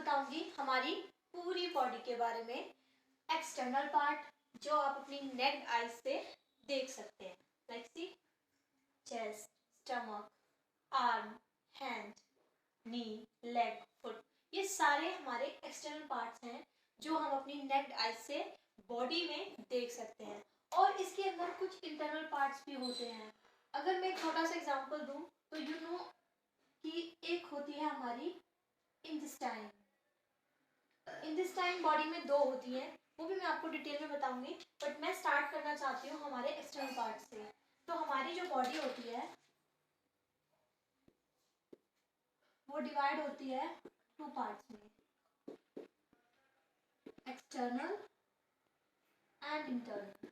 बताऊंगी हमारी पूरी बॉडी के बारे में। एक्सटर्नल पार्ट जो आप अपनी नेक्ड आईज से देख सकते हैं, लाइक सी चेस्ट, स्टमक, आर्म, हैंड, नी, लेग, फुट, ये सारे हमारे एक्सटर्नल पार्ट्स हैं जो हम अपनी नेक्ड आईज से बॉडी में देख सकते हैं। और इसके अंदर कुछ इंटरनल पार्ट्स भी होते हैं। अगर मैं एक छोटा सा एग्जांपल दूं तो यू नो कि एक होती है हमारी इंटेस्टाइन। इंटेस्टाइन बॉडी में दो होती हैं, वो भी मैं आपको डिटेल में बताऊंगी, बट मैं स्टार्ट करना चाहती हूँ हमारे एक्सटर्नल पार्ट से। तो हमारी जो बॉडी होती है वो डिवाइड होती है टू पार्ट्स में, एक्सटर्नल एंड इंटरनल।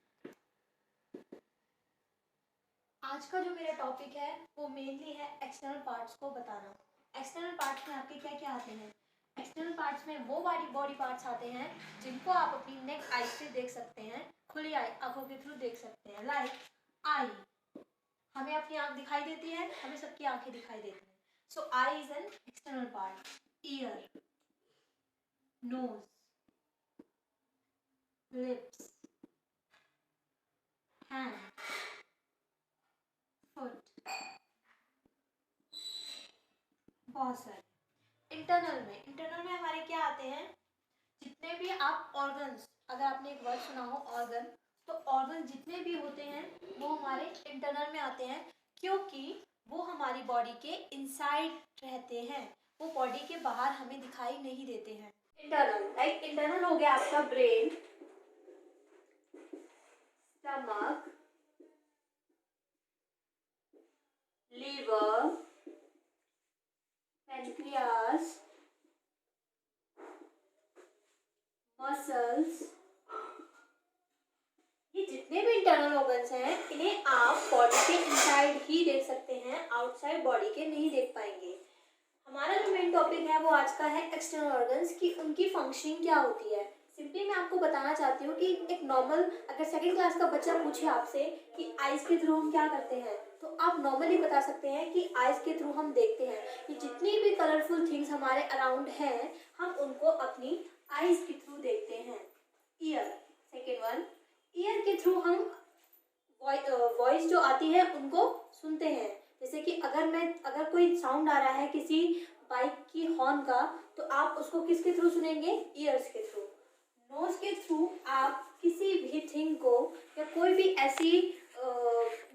आज का जो मेरा टॉपिक है वो मेनली है एक्सटर्नल पार्ट्स को बताना। एक्सटर्नल पार्ट्स में आपके क्या क्या आते हैं? एक्सटर्नल पार्ट्स में वो बॉडी पार्ट्स आते हैं जिनको आप अपनी नेक आई से देख सकते हैं, खुली आंखों के थ्रू देख सकते हैं। लाइक आई, हमें अपनी आंख दिखाई देती है, हमें सबकी आंखें दिखाई देती हैं, so eye is an external part. Ear, nose, lips, hand, foot, बहुत सारे। इंटरनल में हमारे क्या आते हैं? जितने भी आप ऑर्गन्स, अगर आपने एक वर्ड सुना हो ऑर्गन, तो ऑर्गन जितने भी होते हैं वो हमारे इंटरनल में आते हैं, क्योंकि वो हमारी बॉडी के इनसाइड रहते हैं, वो बॉडी के बाहर हमें दिखाई नहीं देते हैं। इंटरनल, लाइक इंटरनल हो गया आपका brain, stomach, liver, pancreas, muscles, ये जितने भी इंटरनल ऑर्गन्स हैं इन्हें आप बॉडी के इनसाइड ही देख सकते हैं, आउटसाइड बॉडी के नहीं देख पाएंगे। हमारा जो मेन टॉपिक है वो आज का है एक्सटर्नल ऑर्गन्स की उनकी फंक्शनिंग क्या होती है। सिंपली मैं आपको बताना चाहती हूँ कि एक नॉर्मल, अगर सेकंड क्लास का बच्चा पूछे आपसे कि आइज के थ्रू हम क्या करते हैं, तो आप नॉर्मली बता सकते हैं कि आइज के थ्रू हम देखते हैं कि जितनी भी कलरफुल थिंग्स हमारे अराउंड हैं हम उनको अपनी आइज के थ्रू देखते हैं। ईयर, सेकेंड वन, ईयर के थ्रू हम वॉइस जो आती है उनको सुनते हैं। जैसे कि अगर कोई साउंड आ रहा है किसी बाइक की हॉर्न का, तो आप उसको किसके थ्रू सुनेंगे? ईयर्स के थ्रू। नोज के थ्रू आप किसी भी थिंग को या कोई भी ऐसी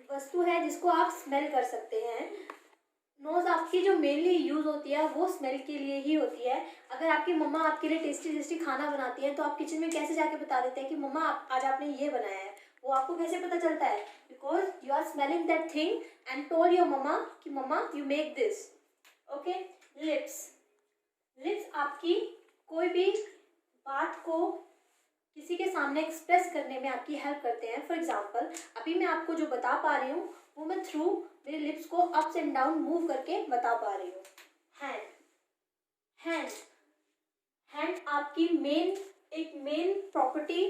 वस्तु है जिसको आप स्मेल कर सकते हैं। नोज आपकी जो मेनली यूज होती है वो स्मेल के लिए ही होती है। अगर आपकी मम्मा आपके लिए टेस्टी टेस्टी खाना बनाती है तो आप किचन में कैसे जाके बता देते हैं कि मम्मा आज आपने ये बनाया है? वो आपको कैसे पता चलता है? Because you are smelling that thing and told your mamma कि mamma you make this. Okay. Lips, lips आपकी कोई भी बात को किसी के सामने एक्सप्रेस करने में आपकी हेल्प करते हैं। फॉर एग्जाम्पल अभी मैं आपको जो बता पा रही हूँ वो मैं थ्रू मेरे लिप्स को अप्स एंड डाउन मूव करके बता पा रही हूँ। हैंड, हैंड, हैंड आपकी एक मेन प्रॉपर्टी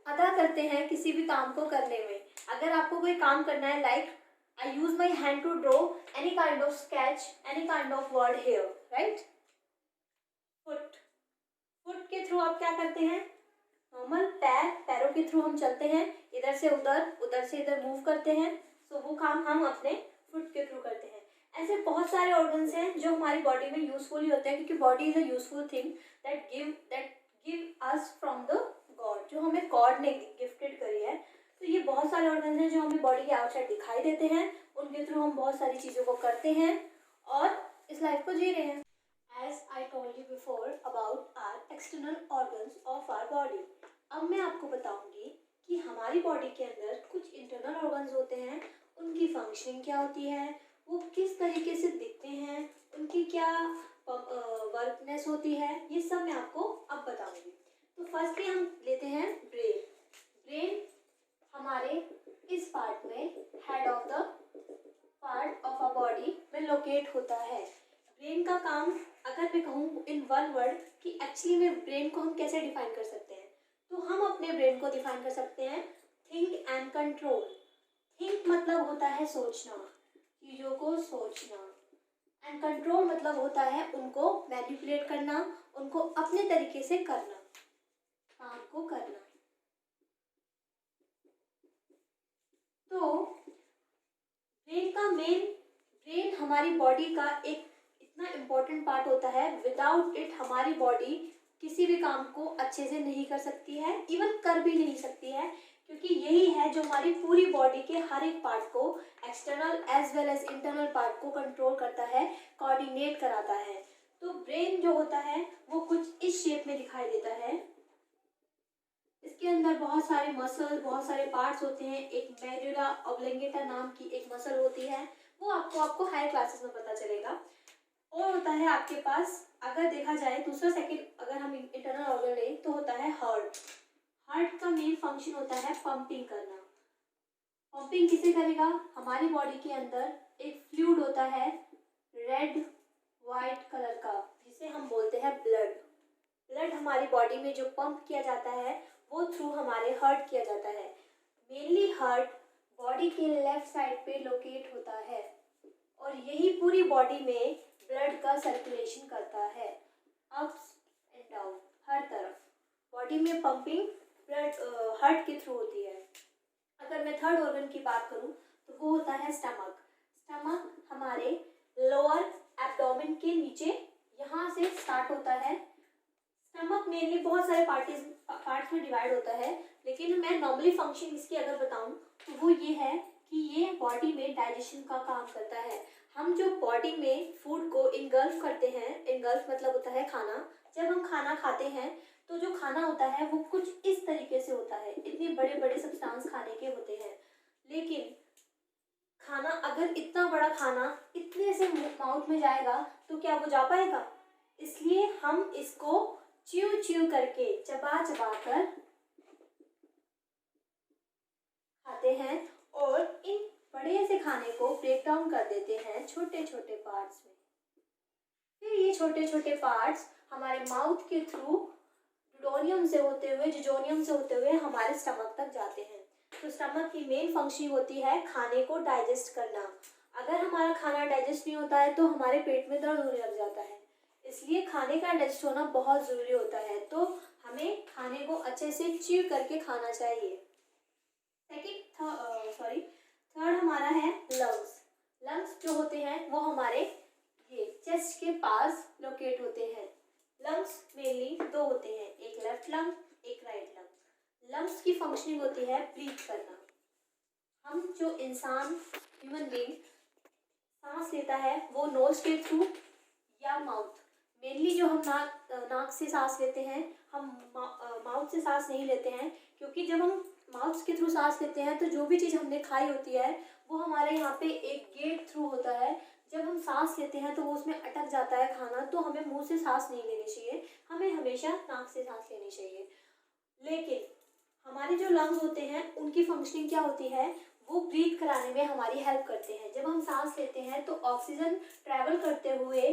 अदा करते हैं किसी भी काम को करने में। अगर आपको कोई काम करना है, like I use my hand to draw any kind of sketch, any kind of word here, right. Foot, foot के थ्रू आप क्या करते हैं? नॉर्मल पैरों के थ्रू हम चलते हैं, इधर से उधर, उधर से इधर मूव करते हैं। सो वो काम हम अपने फुट के थ्रू करते हैं। ऐसे बहुत सारे ऑर्गन्स हैं जो हमारी बॉडी में यूजफुल ही होते हैं, क्योंकि body is a useful thing that give us from the God, जो हमें गॉड ने गिफ्टेड करी है। तो ये बहुत सारे ऑर्गन्स हैं जो हमें बॉडी के आउटसाइड दिखाई देते हैं, उनके थ्रू हम बहुत सारी चीज़ों को करते हैं और इस लाइफ को जी रहे हैं। As I told you before about our external organs of our body. अब मैं आपको बताऊंगी कि हमारी बॉडी के अंदर कुछ इंटरनल ऑर्गन्स होते हैं, उनकी फंक्शनिंग क्या होती है, वो किस तरीके से दिखते हैं, उनकी क्या वर्कनेस होती है, ये सब मैं आपको अब बताऊंगी। तो फर्स्टली हम लेते हैं ब्रेन। ब्रेन हमारे इस पार्ट में, head of the part of a body में लोकेट होता है। ब्रेन का काम, अगर मैं कहूँ इन वन वर्ड कि एक्चुअली में ब्रेन को हम कैसे डिफाइन कर सकते हैं, तो हम अपने ब्रेन को डिफाइन कर सकते हैं थिंक एंड कंट्रोल। थिंक मतलब होता है सोचना, चीज़ों को सोचना, एंड कंट्रोल मतलब होता है उनको मैनिपुलेट करना, उनको अपने तरीके से करना, काम को करना। तो ब्रेन हमारी बॉडी का एक इतना इम्पोर्टेंट पार्ट होता है, विदाउट इट हमारी बॉडी किसी भी काम को अच्छे से नहीं कर सकती है, इवन कर भी नहीं सकती है, क्योंकि यही है जो हमारी पूरी बॉडी के हर एक पार्ट को, external as well as internal part को कंट्रोल करता है, कोऑर्डिनेट कराता है। तो ब्रेन जो होता है वो कुछ इस शेप में दिखाई देता है। इसके अंदर बहुत सारे मसल, बहुत सारे पार्ट्स होते हैं। एक मेडुला ऑब्लिंगेटा नाम की एक मसल होती है, वो आपको हायर क्लासेस में पता चलेगा। और होता है आपके पास, अगर देखा जाए दूसरा सेकंड, अगर हम इंटरनल ऑर्गन लें तो होता है हार्ट। हार्ट का मेन फंक्शन होता है पंपिंग करना। पंपिंग किसे करेगा? हमारी बॉडी के अंदर एक फ्लूइड होता है रेड वाइट कलर का, जिसे हम बोलते हैं ब्लड। ब्लड हमारी बॉडी में जो पंप किया जाता है वो थ्रू हमारे हार्ट किया जाता है। मेनली हार्ट बॉडी के लेफ्ट साइड पे लोकेट होता है और यही पूरी बॉडी में ब्लड का सर्कुलेशन करता है, अप्स एंड डाउन, हर तरफ बॉडी में पंपिंग ब्लड हार्ट के थ्रू होती है। अगर मैं थर्ड ऑर्गन की बात करूं तो वो होता है स्टमक। स्टमक हमारे लोअर एब्डोमेन के नीचे यहाँ से स्टार्ट होता है। स्टमक मेनली बहुत सारे पार्ट्स में डिवाइड होता है, लेकिन मैं नॉर्मली फंक्शन इसकी अगर बताऊं तो वो ये है कि ये बॉडी में डाइजेशन का काम करता है। हम जो बॉडी में फूड को इनगल्फ करते हैं, इनगल्फ मतलब होता है खाना, जब हम खाना खाते हैं तो जो खाना होता है वो कुछ इस तरीके से होता है, इतने बड़े बड़े सब्सटेंस खाने के होते हैं। लेकिन खाना, अगर इतना बड़ा खाना इतने से माउथ में जाएगा तो क्या वो जा पाएगा? इसलिए हम इसको च्यू करके, चबा कर खाते हैं और इन बड़े से खाने को ब्रेक डाउन कर देते हैं छोटे छोटे पार्ट्स में। फिर ये छोटे छोटे पार्ट्स हमारे माउथ के थ्रू जुजोनियम से होते हुए हमारे स्टमक तक जाते हैं। तो स्टमक की मेन फंक्शन होती है खाने को डाइजेस्ट करना। अगर हमारा खाना डाइजेस्ट नहीं होता है तो हमारे पेट में दर्द होने लग जाता है, इसलिए खाने का डाइजेस्ट होना बहुत ज़रूरी होता है। तो हमें खाने को अच्छे से च्यू करके खाना चाहिए। थर्ड हमारा है लंग्स। लंग्स जो होते हैं वो हमारे ये चेस्ट के पास लोकेट होते हैं। लंग्स मेनली दो होते हैं, एक लेफ्ट लंग, एक राइट लंग। लंग्स की फंक्शनिंग होती है ब्रीथ करना। हम जो इंसान, ह्यूमन बीइंग सांस लेता है वो नोज के थ्रू या माउथ, मेनली जो हम नाक से सांस लेते हैं, हम माउथ से सांस नहीं लेते हैं, क्योंकि जब हम माउथ के थ्रू सांस लेते हैं तो जो भी चीज़ हमने खाई होती है वो हमारे यहाँ पे एक गेट थ्रू होता है। जब हम सांस लेते हैं तो वो उसमें अटक जाता है खाना, तो हमें मुंह से सांस नहीं लेनी चाहिए, हमें हमेशा नाक से सांस लेनी चाहिए। लेकिन हमारे जो लंग्स होते हैं उनकी फंक्शनिंग क्या होती है? वो ब्रीथ कराने में हमारी हेल्प करते हैं। जब हम सांस लेते हैं तो ऑक्सीजन ट्रैवल करते हुए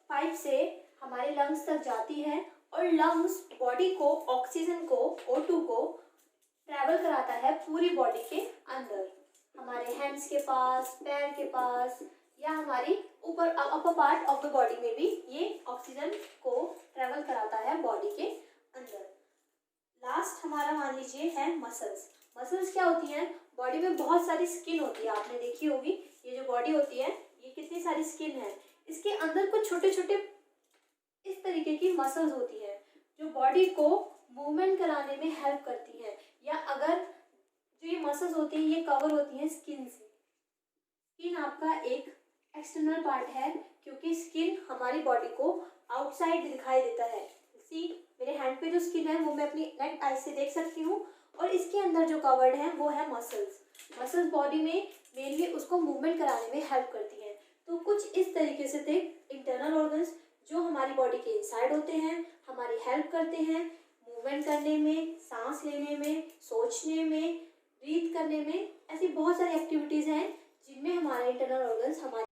पाइप से हमारे लंग्स तक जाती है और लंग्स बॉडी को, ऑक्सीजन को, O2 को ट्रैवल कराता है पूरी बॉडी के अंदर, हमारे हैंड्स के पास, पैर के पास, या हमारी ऊपर upper part of the body में भी ये ऑक्सीजन को ट्रैवल कराता है बॉडी के अंदर। लास्ट हमारा मान लीजिए है मसल्स। मसल्स क्या होती हैं? बॉडी में बहुत सारी स्किन होती है, आपने देखी होगी। ये जो बॉडी होती है ये कितनी सारी स्किन है, इसके अंदर कुछ छोटे छोटे इस तरीके की मसल्स होती है जो बॉडी को मूवमेंट कराने में हेल्प करती हैं। या अगर जो ये मसल्स होती हैं ये कवर होती हैं स्किन से। स्किन आपका एक एक्सटर्नल पार्ट है, क्योंकि स्किन हमारी बॉडी को आउटसाइड दिखाई देता है। सी मेरे हैंड पे जो स्किन है वो मैं अपनी नेक्ड आई से देख सकती हूँ, और इसके अंदर जो कवर्ड है वो है मसल्स। मसल्स बॉडी में मेनली उसको मूवमेंट कराने में हेल्प करती हैं। तो कुछ इस तरीके से थे इंटरनल ऑर्गन्स जो हमारी बॉडी के इनसाइड होते हैं, हमारी हेल्प करते हैं मूवमेंट करने में, सांस लेने में, सोचने में, ब्रीथ करने में। ऐसी बहुत सारी एक्टिविटीज़ हैं जिनमें हमारे इंटरनल ऑर्गन्स हमारे